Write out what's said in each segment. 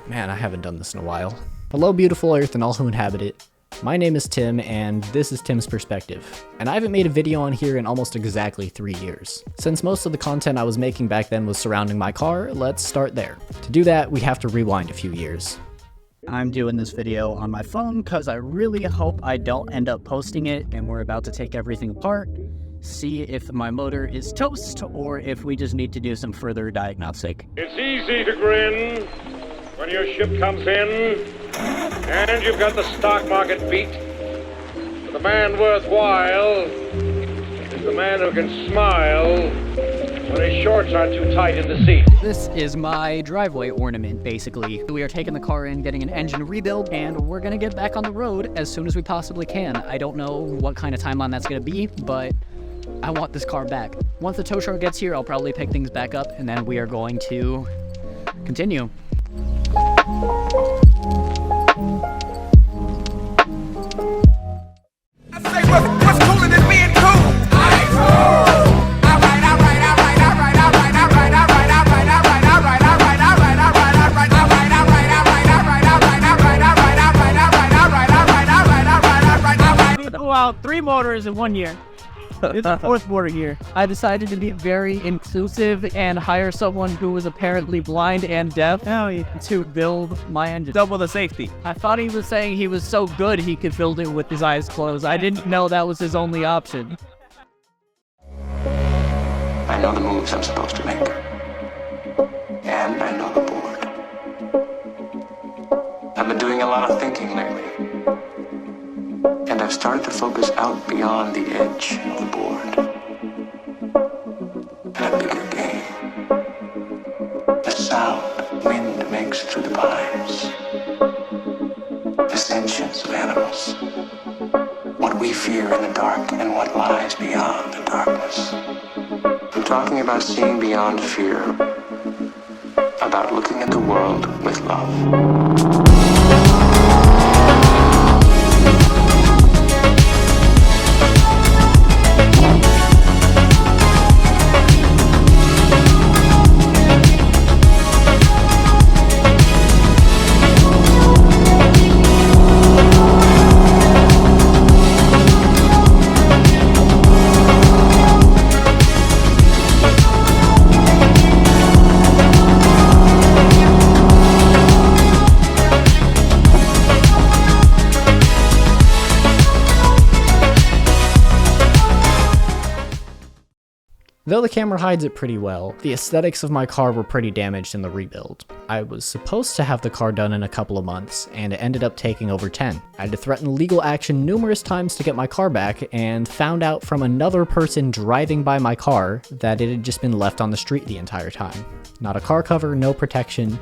Man, I haven't done this in a while. Hello, beautiful Earth and all who inhabit it. My name is Tim, and this is Tim's Perspective. And I haven't made a video on here in almost exactly 3 years. Since most of the content I was making back then was surrounding my car, let's start there. To do that, we have to rewind a few years. I'm doing this video on my phone because I really hope I don't end up posting it and we're about to take everything apart, see if my motor is toast, or if we just need to do some further diagnostic. It's easy to grin when your ship comes in and you've got the stock market beat. But the man worthwhile is the man who can smile when his shorts aren't too tight in the seat. This is my driveway ornament, basically. We are taking the car in, getting an engine rebuild, and we're gonna get back on the road as soon as we possibly can. I don't know what kind of timeline that's gonna be, but I want this car back. Once the tow truck gets here, I'll probably pick things back up, and then we are going to continue. I say what's cooler than being cool? I ain't cool. Wow, 3 motors in 1 year. It's the 4th motor here. I decided to be very inclusive and hire someone who was apparently blind and deaf to build my engine. Double the safety. I thought he was saying he was so good he could build it with his eyes closed. I didn't know that was his only option. I know the moves I'm supposed to make. And I know the board. I've been doing a lot of thinking lately. And I've started to focus out beyond the edge of the board. And a bigger game. The sound wind makes through the pines. The sentience of animals. What we fear in the dark and what lies beyond the darkness. I'm talking about seeing beyond fear. About looking at the world with love. Though the camera hides it pretty well, the aesthetics of my car were pretty damaged in the rebuild. I was supposed to have the car done in a couple of months, and it ended up taking over 10. I had to threaten legal action numerous times to get my car back, and found out from another person driving by my car that it had just been left on the street the entire time. Not a car cover, no protection,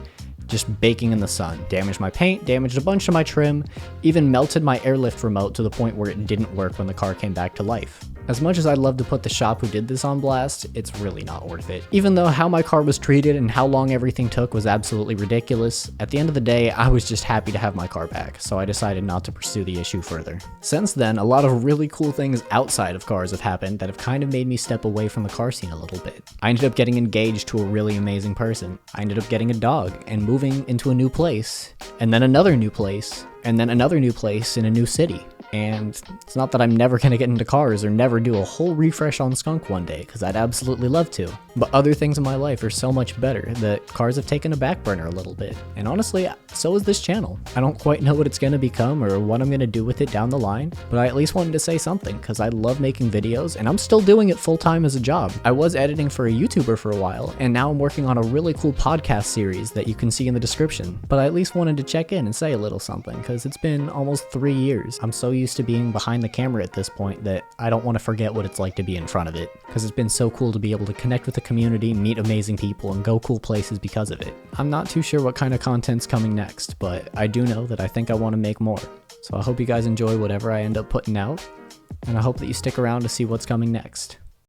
just baking in the sun. Damaged my paint, damaged a bunch of my trim, even melted my airlift remote to the point where it didn't work when the car came back to life. As much as I'd love to put the shop who did this on blast, it's really not worth it. Even though how my car was treated and how long everything took was absolutely ridiculous, at the end of the day, I was just happy to have my car back, so I decided not to pursue the issue further. Since then, a lot of really cool things outside of cars have happened that have kind of made me step away from the car scene a little bit. I ended up getting engaged to a really amazing person. I ended up getting a dog and moving into a new place, and then another new place, and then another new place in a new city. And it's not that I'm never gonna get into cars or never do a whole refresh on Skunk one day, because I'd absolutely love to. But other things in my life are so much better that cars have taken a back burner a little bit. And honestly, so is this channel. I don't quite know what it's gonna become or what I'm gonna do with it down the line, but I at least wanted to say something, because I love making videos, and I'm still doing it full-time as a job. I was editing for a YouTuber for a while, and now I'm working on a really cool podcast series that you can see in the description. But I at least wanted to check in and say a little something, because it's been almost 3 years. I'm so used to being behind the camera at this point that I don't want to forget what it's like to be in front of it, because it's been so cool to be able to connect with the community, meet amazing people, and go cool places because of it. I'm not too sure what kind of content's coming next, but I do know that I think I want to make more. So I hope you guys enjoy whatever I end up putting out, and I hope that you stick around to see what's coming next.